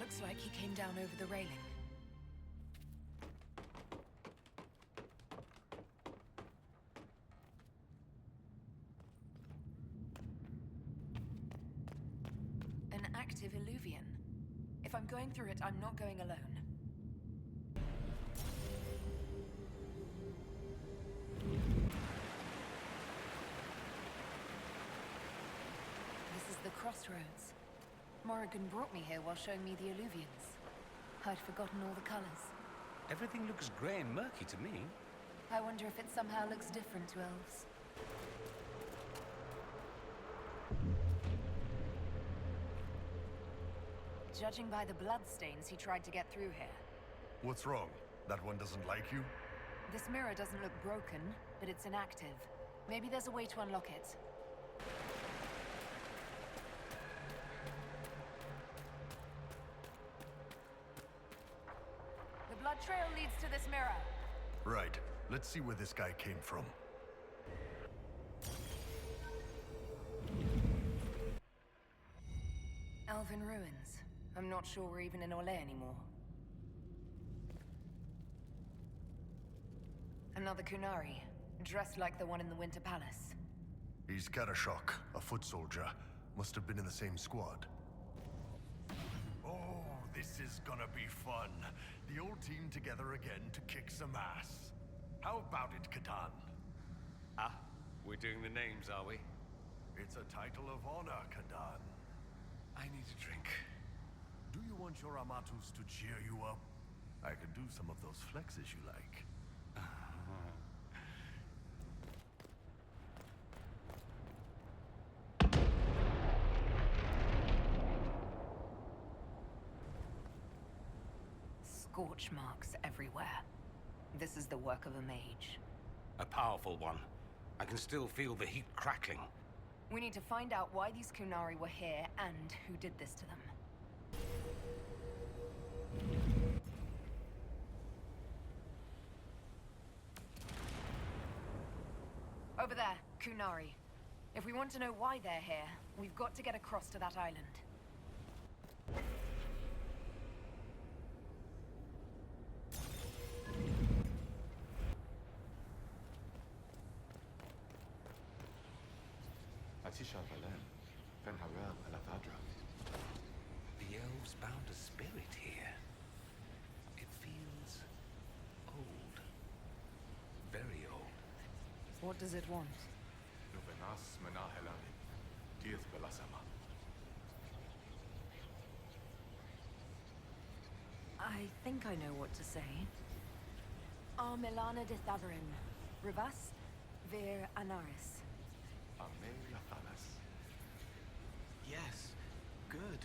Looks like he came down over the railing. An active Illuvian. If I'm going through it, I'm not going alone. This is the crossroads. Morrigan brought me here while showing me the Illuvians. I'd forgotten all the colors. Everything looks grey and murky to me. I wonder if it somehow looks different to elves. Judging by the bloodstains, he tried to get through here. What's wrong? That one doesn't like you? This mirror doesn't look broken, but it's inactive. Maybe there's a way to unlock it. The blood trail leads to this mirror. Right. Let's see where this guy came from. Elven ruins. I'm not sure we're even in Orlais anymore. Another Qunari, dressed like the one in the Winter Palace. He's Karashok, a foot soldier. Must have been in the same squad. Oh, this is gonna be fun. The old team together again to kick some ass. How about it, Katan? Ah, we're doing the names, are we? It's a title of honor, Katan. I need a drink. Do you want your Amatus to cheer you up? I can do some of those flexes you like. Scorch marks everywhere. This is the work of a mage. A powerful one. I can still feel the heat crackling. We need to find out why these Qunari were here and who did this to them. Over there, Qunari. If we want to know why they're here, we've got to get across to that island. Lavellan, Fen'Harel, Lavellan. The elves bound a spirit here. It feels old. Very old. What does it want? Nuvenas Menahelan, Dieth Belasama. I think I know what to say. Milana de Thavarin. Rivas, Vir Anaris. Amen Lathanas. Yes, good.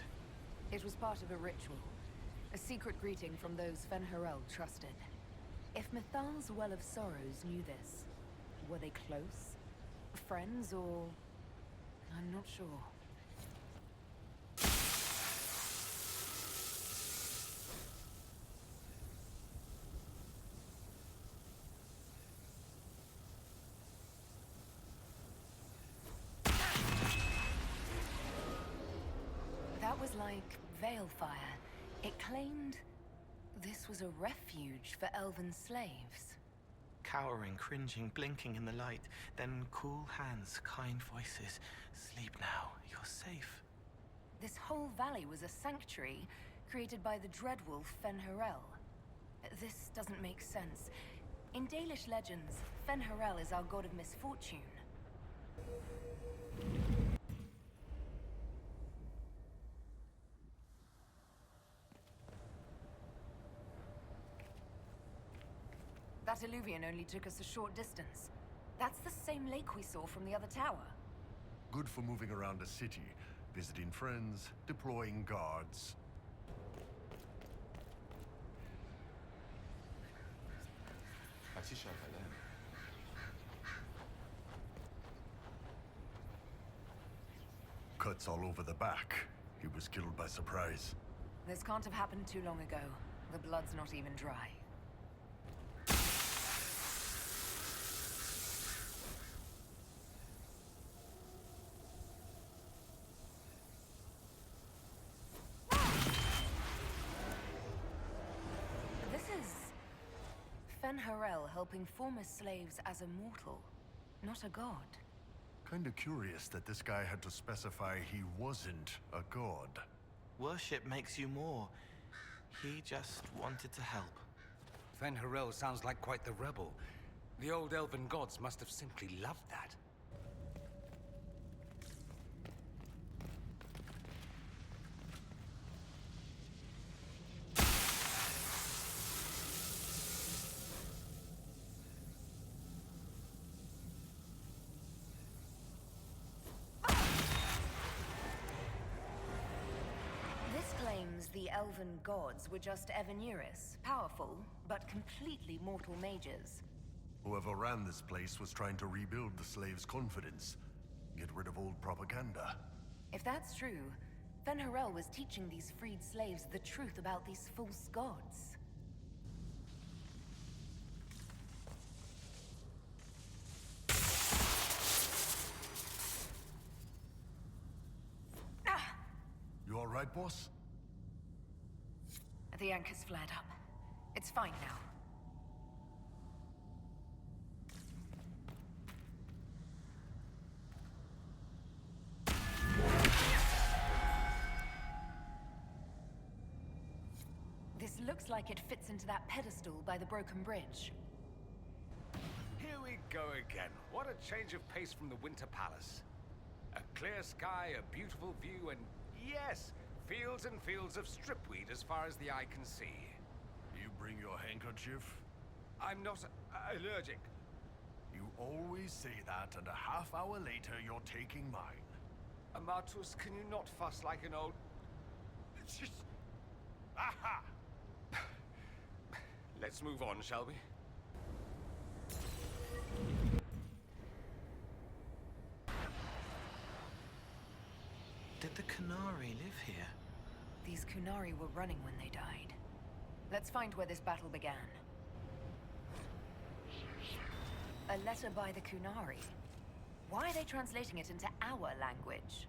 It was part of a ritual. A secret greeting from those Fen'Harel trusted. If Mithal's Well of Sorrows knew this, were they close? Friends, or... I'm not sure. That was like Veilfire. It claimed this was a refuge for elven slaves. Cowering, cringing, blinking in the light, then cool hands, kind voices. Sleep now, you're safe. This whole valley was a sanctuary created by the dreadwolf Fen'Harel. This doesn't make sense. In Dalish legends, Fen'Harel is our god of misfortune. That Illuvian only took us a short distance. That's the same lake we saw from the other tower. Good for moving around a city, visiting friends, deploying guards. Lavellan. Cuts all over the back. He was killed by surprise. This can't have happened too long ago. The blood's not even dry. Fen'Harel helping former slaves as a mortal, not a god. Kinda curious that this guy had to specify he wasn't a god. Worship makes you more. He just wanted to help. Fen'Harel sounds like quite the rebel. The old elven gods must have simply loved that. The elven gods were just Evanuris, powerful, but completely mortal mages. Whoever ran this place was trying to rebuild the slaves' confidence. Get rid of old propaganda. If that's true, Fen'Harel was teaching these freed slaves the truth about these false gods. You alright, boss? The anchor's flared up. It's fine now. This looks like it fits into that pedestal by the broken bridge. Here we go again. What a change of pace from the Winter Palace. A clear sky, a beautiful view, and yes, fields and fields of stripweed as far as the eye can see. You bring your handkerchief? I'm not allergic. You always say that, and a half hour later you're taking mine. Amatus, can you not fuss like an old... Aha! Let's move on, shall we? Did the Qunari live here? These Qunari were running when they died. Let's find where this battle began. A letter by the Qunari. Why are they translating it into our language?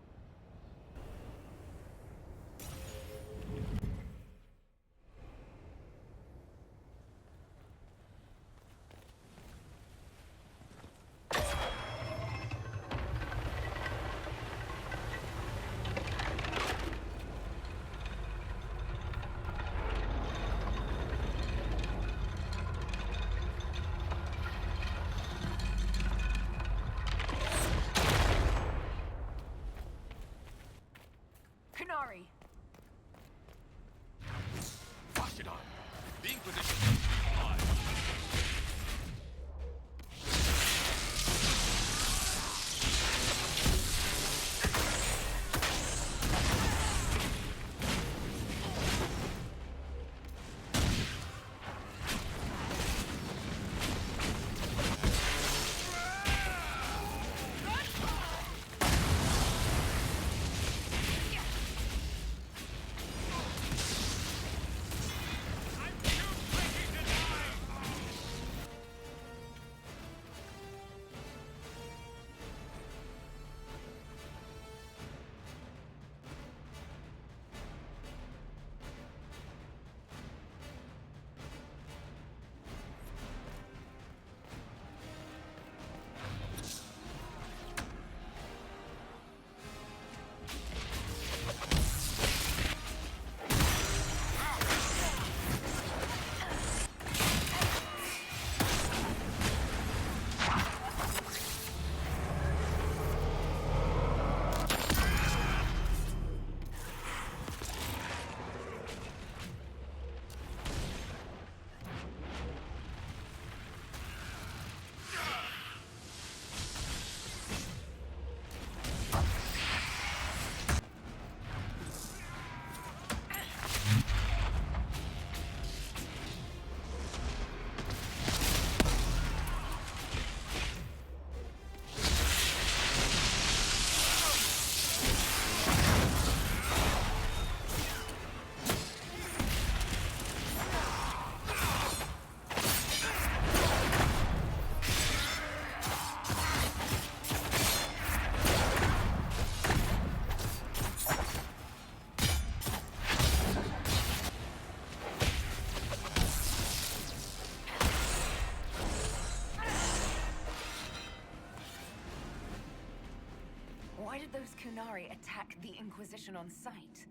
did those Qunari attack the Inquisition on sight?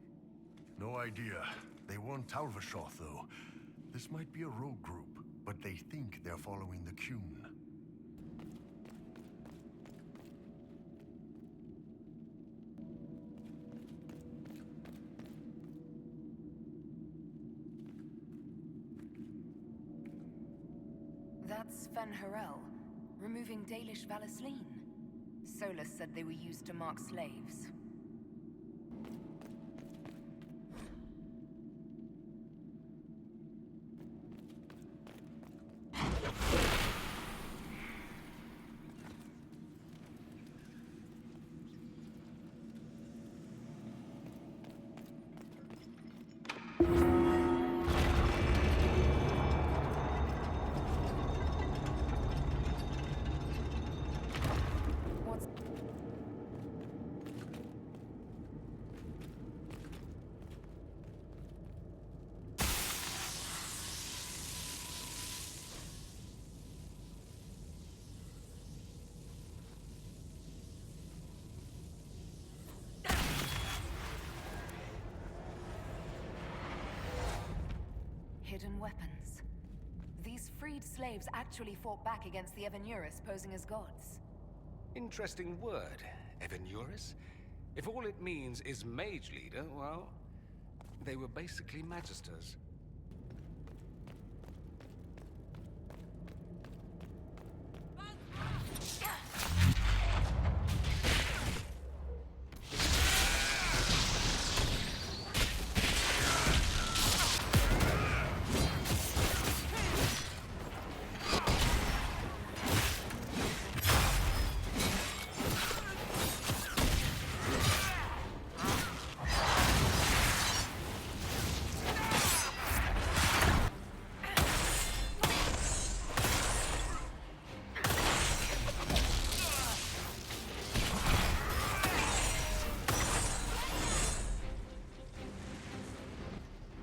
No idea. They weren't Talvashoth, though. This might be a rogue group, but they think they're following the Qun. That's Fen'Harel, removing Dalish Valasleen. Solus said they were used to mark slaves. Hidden weapons. These freed slaves actually fought back against the Evenuris posing as gods. Interesting word, Evenuris. If all it means is mage leader, well, they were basically magisters.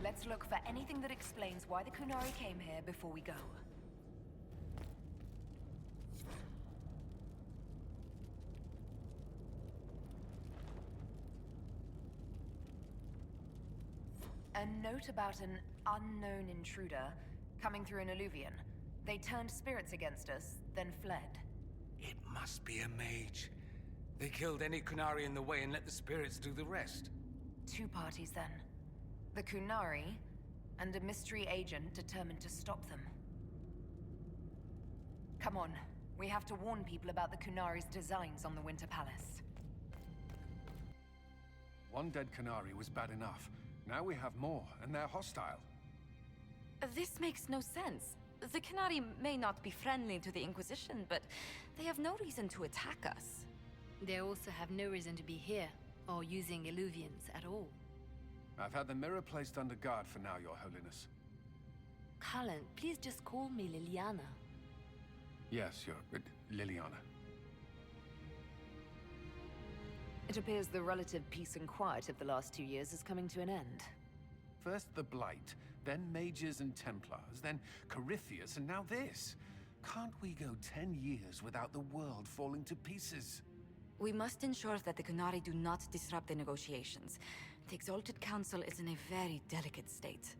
Let's look for anything that explains why the Qunari came here before we go. A note about an unknown intruder coming through an alluvion. They turned spirits against us, then fled. It must be a mage. They killed any Qunari in the way and let the spirits do the rest. Two parties then. The Qunari, and a mystery agent determined to stop them. Come on, we have to warn people about the Qunari's designs on the Winter Palace. One dead Qunari was bad enough. Now we have more, and they're hostile. This makes no sense. The Qunari may not be friendly to the Inquisition, but they have no reason to attack us. They also have no reason to be here, or using illuvians at all. I've had the mirror placed under guard for now, Your Holiness. Cullen, please just call me Liliana. Yes, Liliana. It appears the relative peace and quiet of the last 2 years is coming to an end. First the Blight, then Mages and Templars, then Corypheus, and now this. Can't we go 10 years without the world falling to pieces? We must ensure that the Qunari do not disrupt the negotiations. The Exalted Council is in a very delicate state.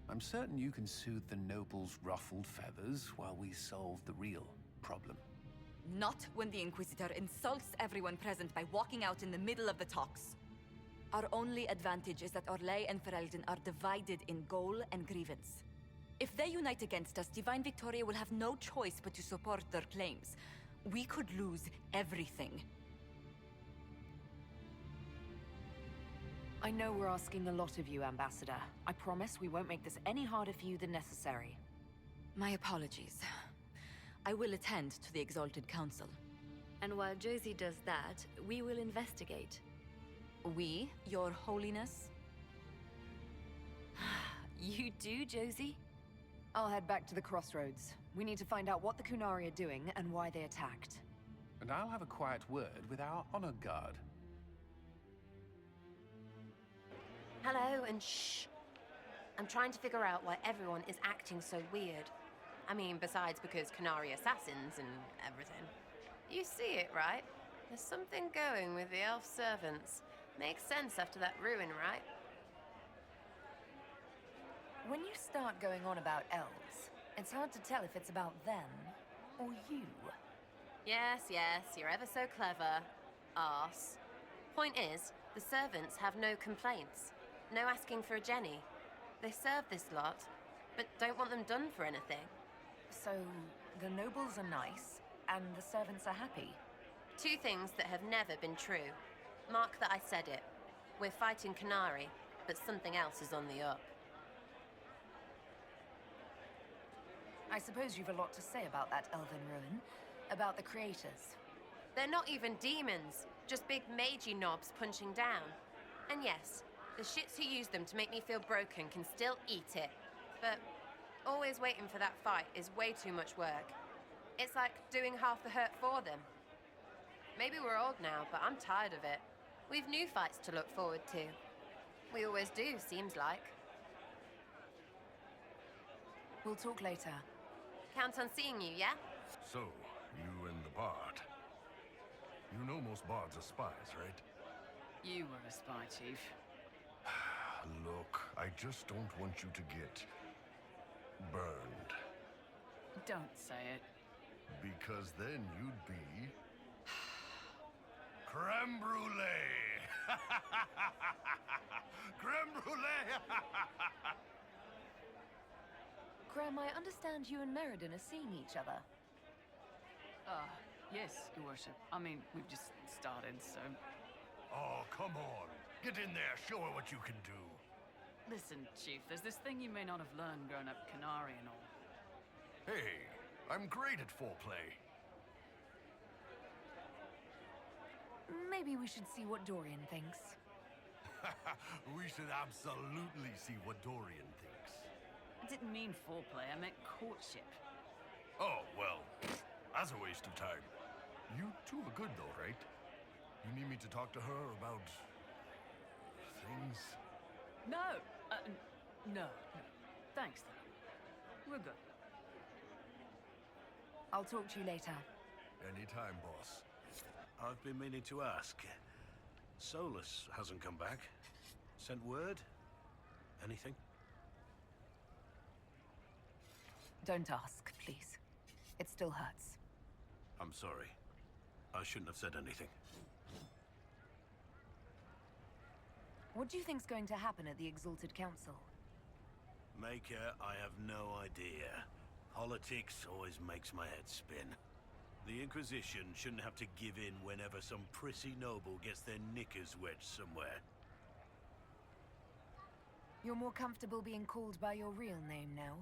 I'm certain you can soothe the nobles' ruffled feathers while we solve the real problem. Not when the Inquisitor insults everyone present by walking out in the middle of the talks. Our only advantage is that Orlais and Ferelden are divided in goal and grievance. If they unite against us, Divine Victoria will have no choice but to support their claims. We could lose everything. I know we're asking a lot of you, Ambassador. I promise we won't make this any harder for you than necessary. My apologies. I will attend to the Exalted Council. And while Josie does that, we will investigate. We, Your Holiness? You do, Josie? I'll head back to the crossroads. We need to find out what the Qunari are doing and why they attacked. And I'll have a quiet word with our honor guard. Hello, and shh. I'm trying to figure out why everyone is acting so weird. I mean, besides because Qunari assassins and everything. You see it, right? There's something going with the elf servants. Makes sense after that ruin, right? When you start going on about elves, it's hard to tell if it's about them or you. Yes, you're ever so clever. Arse. Point is, the servants have no complaints. No asking for a Jenny. They serve this lot, but don't want them done for anything. So, the nobles are nice, and the servants are happy. Two things that have never been true. Mark that I said it. We're fighting Qunari, but something else is on the up. I suppose you've a lot to say about that elven ruin, about the creators. They're not even demons, just big magey knobs punching down. And yes, the shits who use them to make me feel broken can still eat it. But always waiting for that fight is way too much work. It's like doing half the hurt for them. Maybe we're old now, but I'm tired of it. We've new fights to look forward to. We always do, seems like. We'll talk later. Count on seeing you, yeah? So, you and the bard. You know most bards are spies, right? You were a spy, Chief. Look, I just don't want you to get burned. Don't say it. Because then you'd be creme brulee. Creme brulee. Graham, I understand you and Meriden are seeing each other. Yes, Your Worship. I mean, we've just started, so... Oh, come on. Get in there, show her what you can do. Listen, Chief, there's this thing you may not have learned growing up Qunari and all. Hey, I'm great at foreplay. Maybe we should see what Dorian thinks. We should absolutely see what Dorian thinks. I didn't mean foreplay, I meant courtship. Oh, well, that's a waste of time. You two are good though, right? You need me to talk to her about... things? No! No. Thanks, though. We're good. I'll talk to you later. Anytime, boss. I've been meaning to ask. Solus hasn't come back. Sent word? Anything? Don't ask, please. It still hurts. I'm sorry. I shouldn't have said anything. What do you think's going to happen at the Exalted Council? Maker, I have no idea. Politics always makes my head spin. The Inquisition shouldn't have to give in whenever some prissy noble gets their knickers wedged somewhere. You're more comfortable being called by your real name now?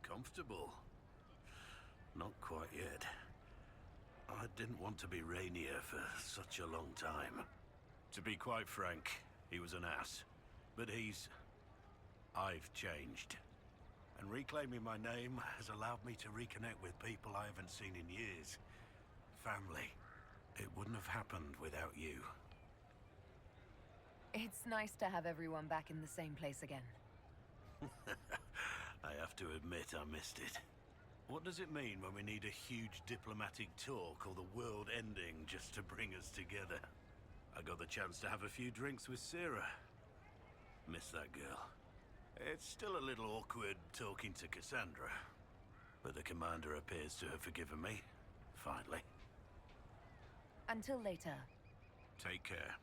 Comfortable? Not quite yet. I didn't want to be Rainier for such a long time. To be quite frank, he was an ass. But I've changed. And reclaiming my name has allowed me to reconnect with people I haven't seen in years. Family. It wouldn't have happened without you. It's nice to have everyone back in the same place again. I have to admit I missed it. What does it mean when we need a huge diplomatic talk or the world ending just to bring us together? I got the chance to have a few drinks with Sarah. Miss that girl. It's still a little awkward talking to Cassandra, but the commander appears to have forgiven me, finally. Until later. Take care.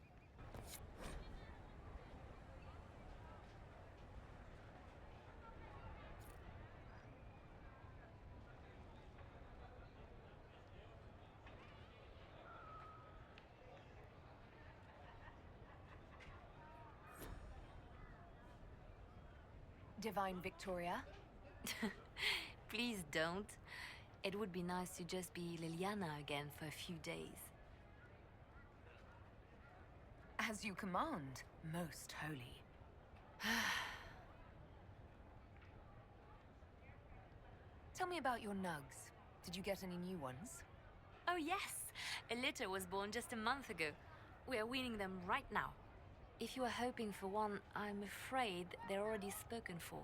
Divine Victoria? Please don't. It would be nice to just be Liliana again for a few days. As you command, most holy. Tell me about your nugs. Did you get any new ones? Oh yes! A litter was born just a month ago. We are weaning them right now. If you are hoping for one, I'm afraid they're already spoken for.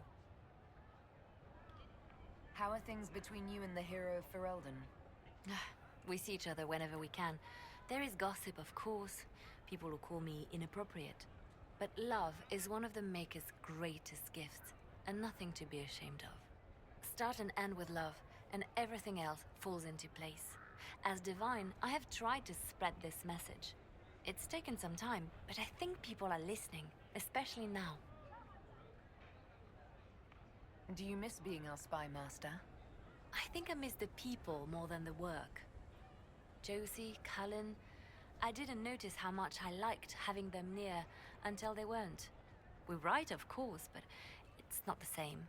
How are things between you and the hero of Ferelden? We see each other whenever we can. There is gossip, of course. People who call me inappropriate. But love is one of the Maker's greatest gifts, and nothing to be ashamed of. Start and end with love, and everything else falls into place. As divine, I have tried to spread this message. It's taken some time, but I think people are listening, especially now. Do you miss being our spy master? I think I miss the people more than the work. Josie, Cullen, I didn't notice how much I liked having them near until they weren't. We write, of course, but it's not the same.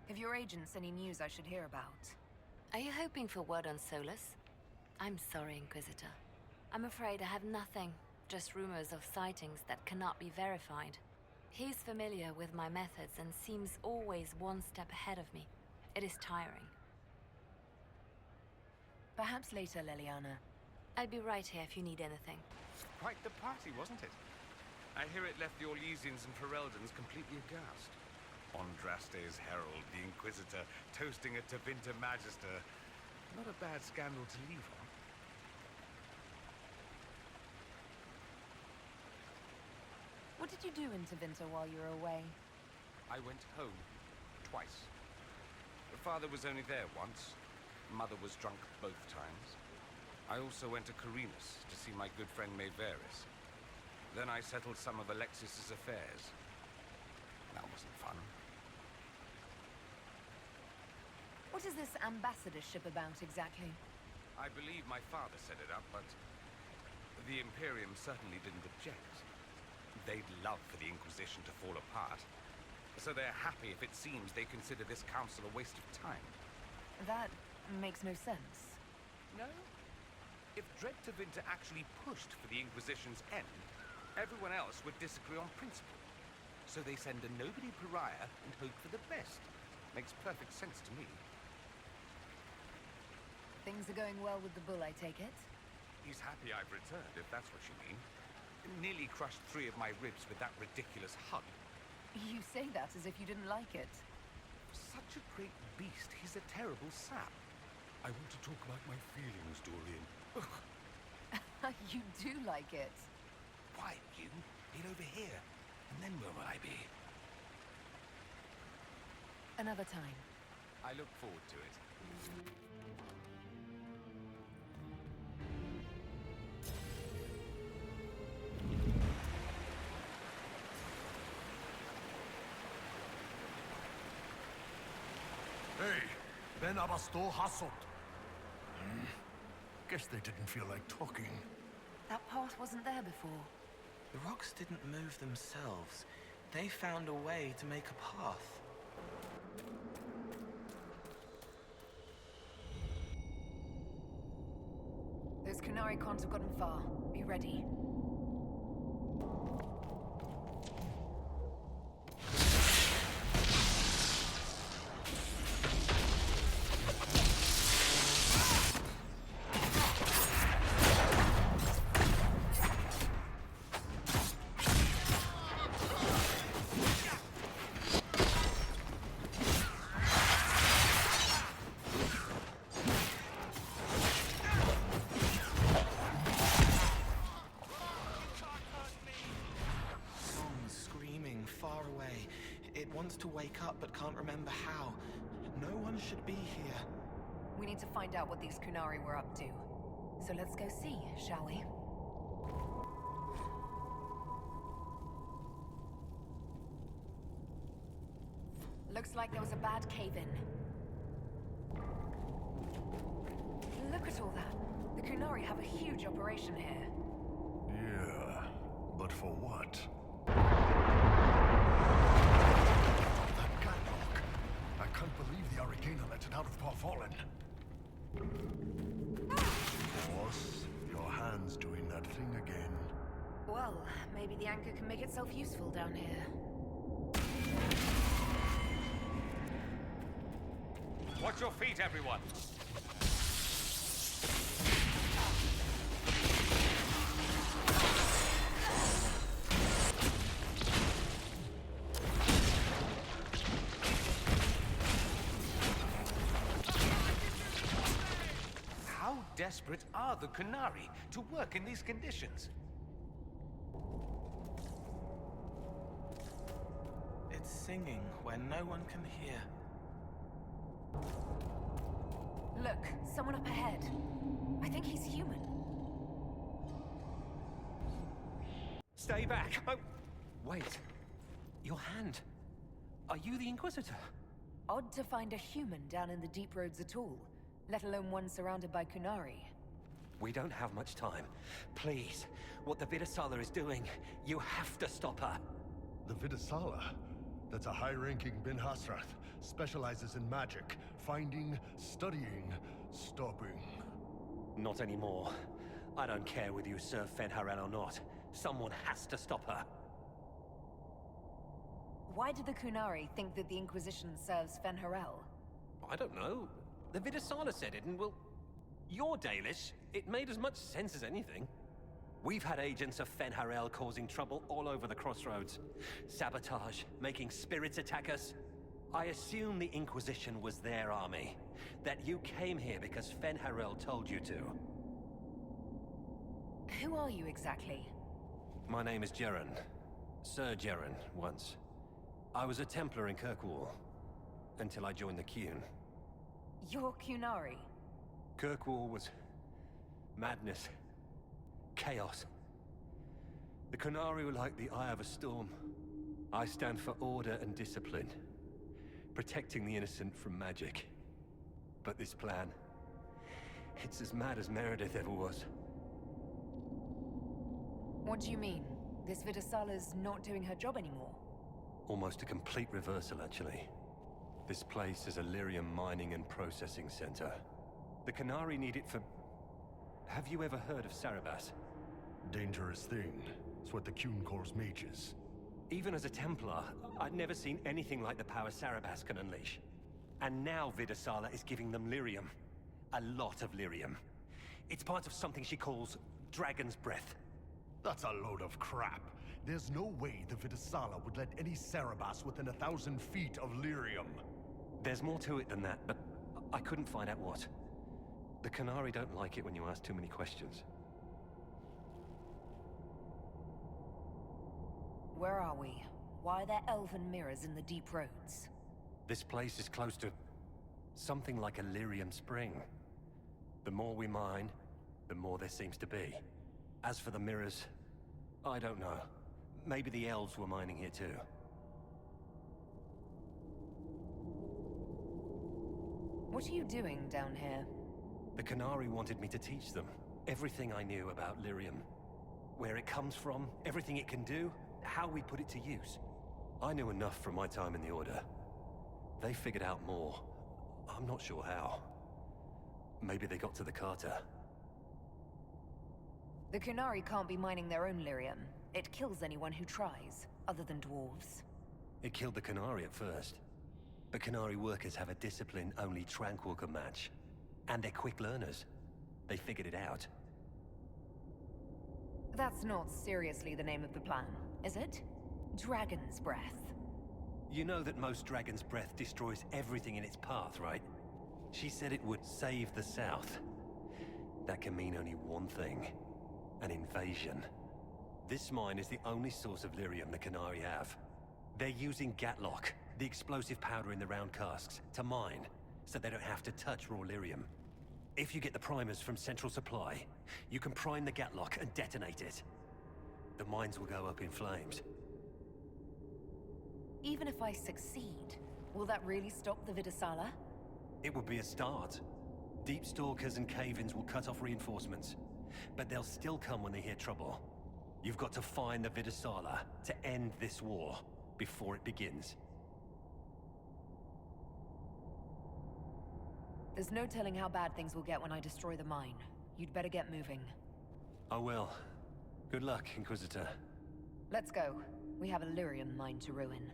Have your agents any news I should hear about? Are you hoping for word on Solus? I'm sorry, Inquisitor. I'm afraid I have nothing, just rumors of sightings that cannot be verified. He's familiar with my methods and seems always one step ahead of me. It is tiring. Perhaps later, Leliana. I'll be right here if you need anything. Quite the party, wasn't it? I hear it left the Orlesians and Fereldans completely aghast. Andraste's herald, the Inquisitor, toasting a Tevinter Magister. Not a bad scandal to leave on. What did you do in Tevinter while you were away? I went home. Twice. Father was only there once. Mother was drunk both times. I also went to Carinus to see my good friend Maeveris. Then I settled some of Alexis's affairs. That wasn't fun. What is this ambassadorship about exactly? I believe my father set it up, but the Imperium certainly didn't object. They'd love for the Inquisition to fall apart, so they're happy if it seems they consider this council a waste of time. That makes no sense. No? If Dread Tevinter actually pushed for the Inquisition's end, everyone else would disagree on principle. So they send a nobody pariah and hope for the best. Makes perfect sense to me. Things are going well with the bull, I take it? He's happy I've returned, if that's what you mean. Nearly crushed 3 of my ribs with that ridiculous hug. You say that as if you didn't like it. Such a great beast, he's a terrible sap. I want to talk about my feelings, Dorian. You do like it. Quiet, you. Get over here. And then where will I be? Another time. I look forward to it. Hey, Ben Abasto Hasot. Guess they didn't feel like talking. That path wasn't there before. The rocks didn't move themselves. They found a way to make a path. Those Qunari can't have gotten far. Be ready. Wants to wake up but can't remember how. No one should be here. We need to find out what these Qunari were up to. So let's go see, shall we? Looks like there was a bad cave-in. Look at all that. The Qunari have a huge operation here. Yeah, but for what? I can't believe the Arcana let it out of Parfallen. Boss, your hand's doing that thing again. Well, maybe the anchor can make itself useful down here. Watch your feet, everyone! How desperate are the Qunari to work in these conditions? It's singing where no one can hear. Look, someone up ahead. I think he's human. Stay back! Oh, wait. Your hand. Are you the Inquisitor? Odd to find a human down in the deep roads at all, let alone one surrounded by Qunari. We don't have much time. Please, what the Vidasala is doing, you have to stop her. The Vidasala? That's a high-ranking Bin Hasrath. Specializes in magic. Finding, studying, stopping. Not anymore. I don't care whether you serve Fen'Harel or not. Someone has to stop her. Why did the Qunari think that the Inquisition serves Fen'Harel? I don't know. The Vidasala said it, and well... You're Dalish. It made as much sense as anything. We've had agents of Fen'Harel causing trouble all over the crossroads. Sabotage, making spirits attack us. I assume the Inquisition was their army. That you came here because Fen'Harel told you to. Who are you exactly? My name is Jeren. Sir Jeren, once. I was a Templar in Kirkwall, until I joined the Qun. You're Qunari? Kirkwall was... madness. Chaos. The Qunari were like the eye of a storm. I stand for order and discipline. Protecting the innocent from magic. But this plan... it's as mad as Meredith ever was. What do you mean? This Vidasala's not doing her job anymore? Almost a complete reversal, actually. This place is a lyrium mining and processing center. The Qunari need it for... Have you ever heard of Sarabas? Dangerous thing. It's what the Qun calls mages. Even as a Templar, I'd never seen anything like the power Sarabas can unleash. And now Vidasala is giving them lyrium. A lot of lyrium. It's part of something she calls Dragon's Breath. That's a load of crap. There's no way the Vidasala would let any Sarabas within 1,000 feet of lyrium. There's more to it than that, but I couldn't find out what. The Qunari don't like it when you ask too many questions. Where are we? Why are there elven mirrors in the deep roads? This place is close to... something like a lyrium spring. The more we mine, the more there seems to be. As for the mirrors, I don't know. Maybe the elves were mining here too. What are you doing down here? The Qunari wanted me to teach them everything I knew about lyrium. Where it comes from, everything it can do, how we put it to use. I knew enough from my time in the Order. They figured out more. I'm not sure how. Maybe they got to the Carter. The Qunari can't be mining their own lyrium. It kills anyone who tries, other than dwarves. It killed the Qunari at first. But Qunari workers have a discipline only Tranquil can match. And they're quick learners. They figured it out. That's not seriously the name of the plan, is it? Dragon's Breath. You know that most Dragon's Breath destroys everything in its path, right? She said it would save the South. That can mean only one thing. An invasion. This mine is the only source of lyrium the Qunari have. They're using Gatlock, the explosive powder in the round casks, to mine, so they don't have to touch raw lyrium. If you get the primers from Central Supply, you can prime the Gatlock and detonate it. The mines will go up in flames. Even if I succeed, will that really stop the Vidasala? It would be a start. Deep Stalkers and Cave-ins will cut off reinforcements, but they'll still come when they hear trouble. You've got to find the Vidasala to end this war before it begins. There's no telling how bad things will get when I destroy the mine. You'd better get moving. I will. Good luck, Inquisitor. Let's go. We have a lyrium mine to ruin.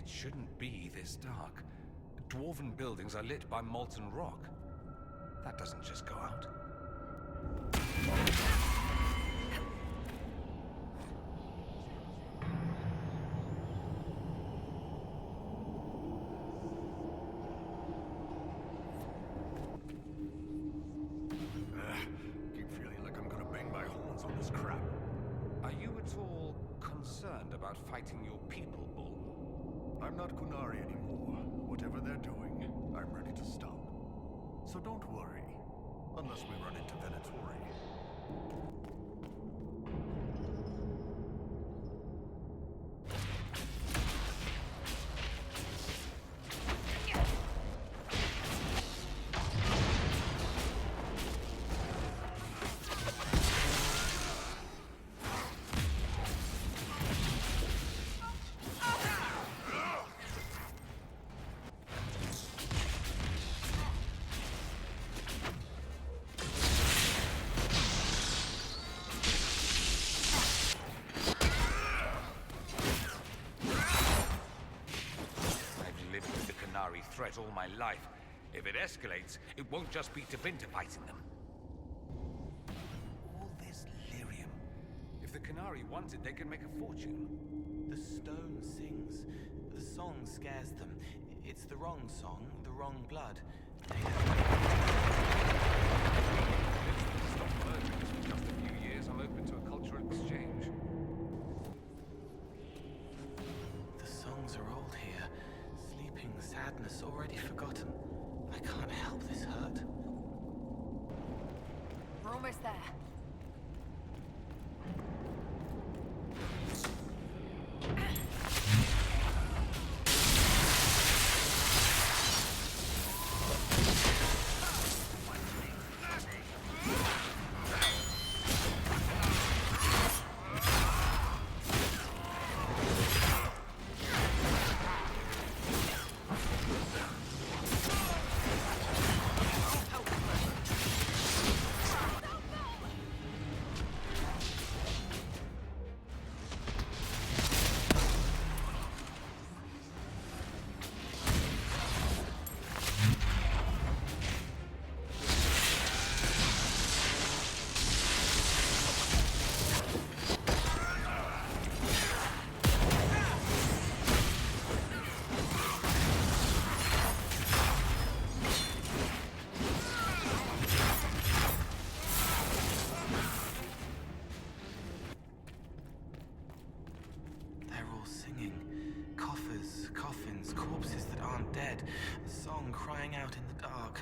It shouldn't be this dark. Dwarven buildings are lit by molten rock. That doesn't just go out. Keep feeling like I'm gonna bang my horns on this crap. Are you at all concerned about fighting your people, Bull? I'm not Qunari anymore. Whatever they're doing, I'm ready to stop. So don't worry, unless we run into Venatori. Threat all my life. If it escalates, it won't just be Tevinter fighting them. All this lyrium. If the Qunari want it, they can make a fortune. The stone sings. The song scares them. It's the wrong song, the wrong blood. They Stop murdering us for just a few years. I'm open to a cultural exchange. The songs are old here. Sleeping sadness already forgotten. I can't help this hurt. We're almost there. Corpses that aren't dead. A song crying out in the dark.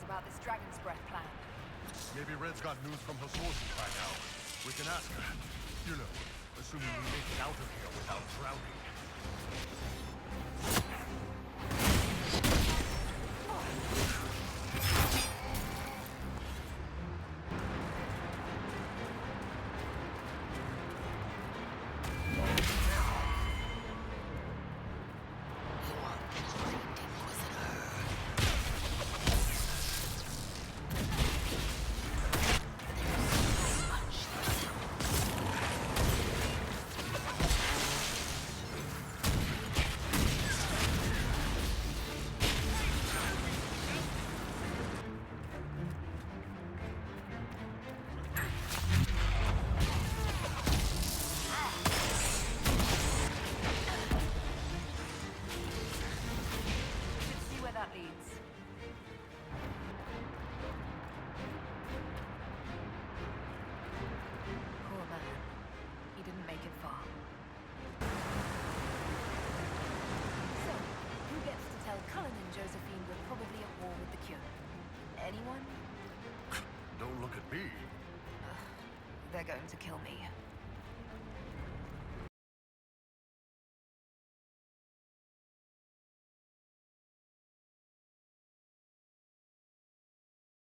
About this Dragon's Breath plan. Maybe Red's got news from her sources by now. We can ask her. You know, assuming we make it out of here without drowning. They're going to kill me.